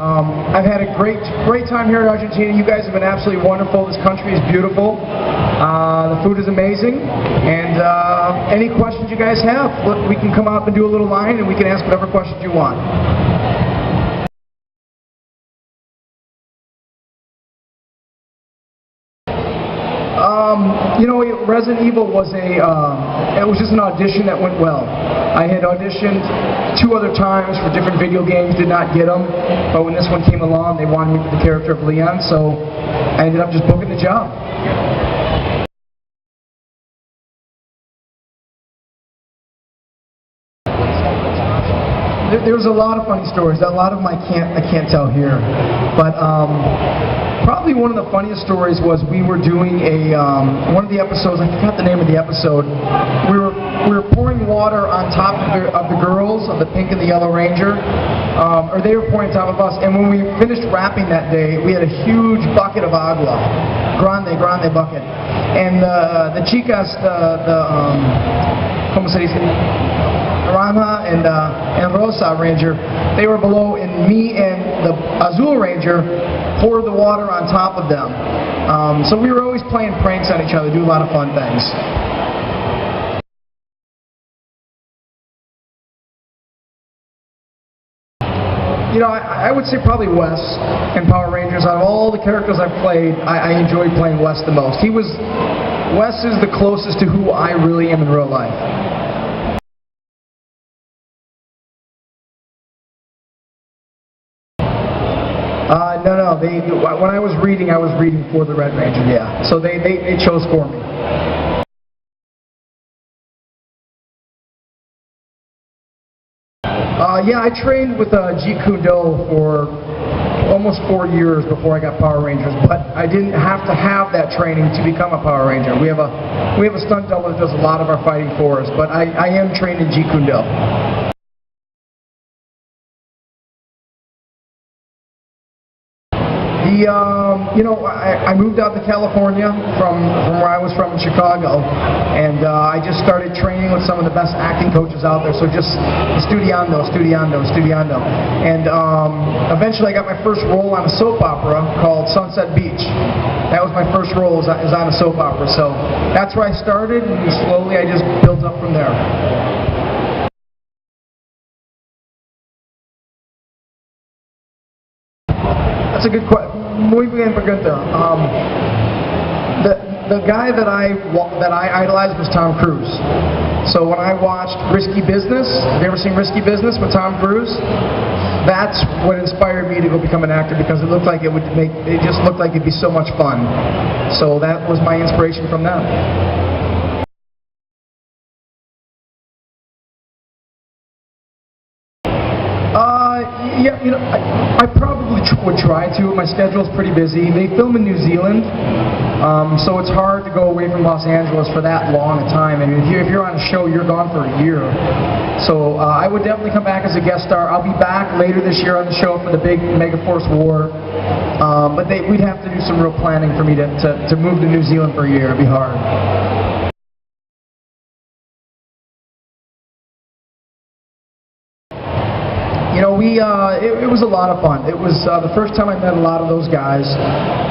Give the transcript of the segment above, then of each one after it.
I've had a great time here in Argentina. You guys have been absolutely wonderful. This country is beautiful. The food is amazing. And any questions you guys have, look, we can come out and do a little line and we can ask whatever questions you want. You know, Resident Evil was it was just an audition that went well. I had auditioned 2 other times for different video games, did not get them, but when this one came along, they wanted me for the character of Leon, so I ended up just booking the job. There's a lot of funny stories. A lot of them I can't tell here, but probably one of the funniest stories was we were doing one of the episodes. I forgot the name of the episode. We were pouring water on top of the girls, of the pink and the yellow ranger, or they were pouring on top of us. And when we finished rapping that day, we had a huge bucket of agua, grande bucket, and the chicas, como se dice? Rama and Rosa Ranger, they were below, and me and the Azul Ranger poured the water on top of them. So we were always playing pranks on each other, do a lot of fun things. You know, I would say probably Wes in Power Rangers. Out of all the characters I've played, I enjoyed playing Wes the most. Wes is the closest to who I really am in real life. No. When I was reading for the Red Ranger, yeah. So they chose for me. Yeah, I trained with Jeet Kune Do for almost 4 years before I got Power Rangers, but I didn't have to have that training to become a Power Ranger. We have a stunt double that does a lot of our fighting for us, but I am trained in Jeet Kune Do. You know, I moved out to California from where I was from in Chicago, and I just started training with some of the best acting coaches out there. So just estudiando. And eventually I got my first role on a soap opera called Sunset Beach. That was my first role, is on a soap opera. So that's where I started, and slowly I just built up from there. That's a good question. Muy bien pregunta. The guy that I idolized was Tom Cruise. So when I watched Risky Business, have you ever seen Risky Business with Tom Cruise? That's what inspired me to go become an actor, because it looked like it just looked like it'd be so much fun. So that was my inspiration from that. Yeah, you know, I probably would try to. My schedule's pretty busy. They film in New Zealand, so it's hard to go away from Los Angeles for that long a time. I mean, if you're on a show, you're gone for a year. So I would definitely come back as a guest star. I'll be back later this year on the show for the big Megaforce War, but we'd have to do some real planning for me to move to New Zealand for a year. It'd be hard. You know, it was a lot of fun. It was the first time I met a lot of those guys.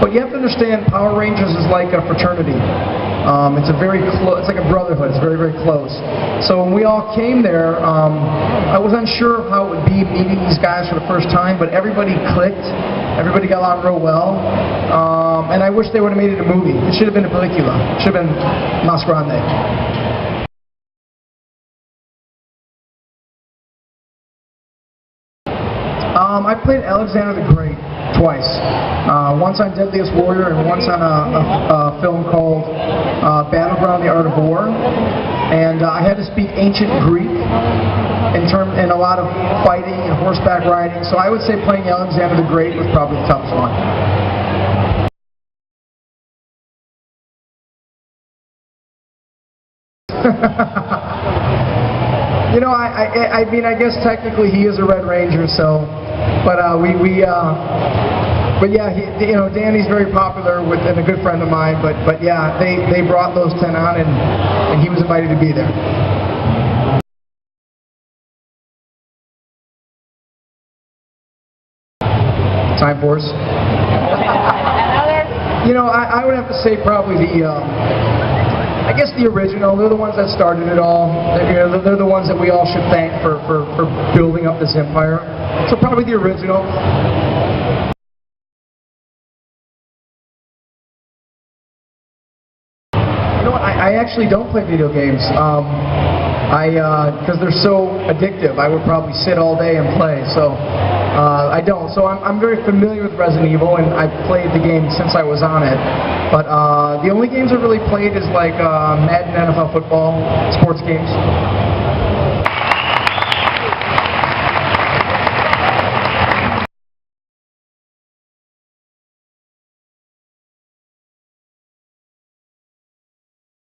But you have to understand, Power Rangers is like a fraternity. It's like a brotherhood. It's very, very close. So when we all came there, I was unsure of how it would be meeting these guys for the first time, but everybody clicked. Everybody got along real well. And I wish they would have made it a movie. It should have been a película. It should have been más grande. I played Alexander the Great twice. Once on Deadliest Warrior and once on a film called Battleground: The Art of War. And I had to speak ancient Greek and a lot of fighting and horseback riding. So I would say playing Alexander the Great was probably the toughest one. You know, I mean, I guess technically he is a Red Ranger, so, but yeah, you know, Danny's very popular and a good friend of mine, but yeah, they brought those 10 on, and he was invited to be there. Time Force. You know, I would have to say probably I guess the original. They're the ones that started it all. They're the ones that we all should thank for building up this empire. So probably the original. You know what? I actually don't play video games. Because they're so addictive, I would probably sit all day and play. So I don't. So I'm very familiar with Resident Evil, and I've played the game since I was on it. But the only games I've really played is like Madden, NFL football, sports games.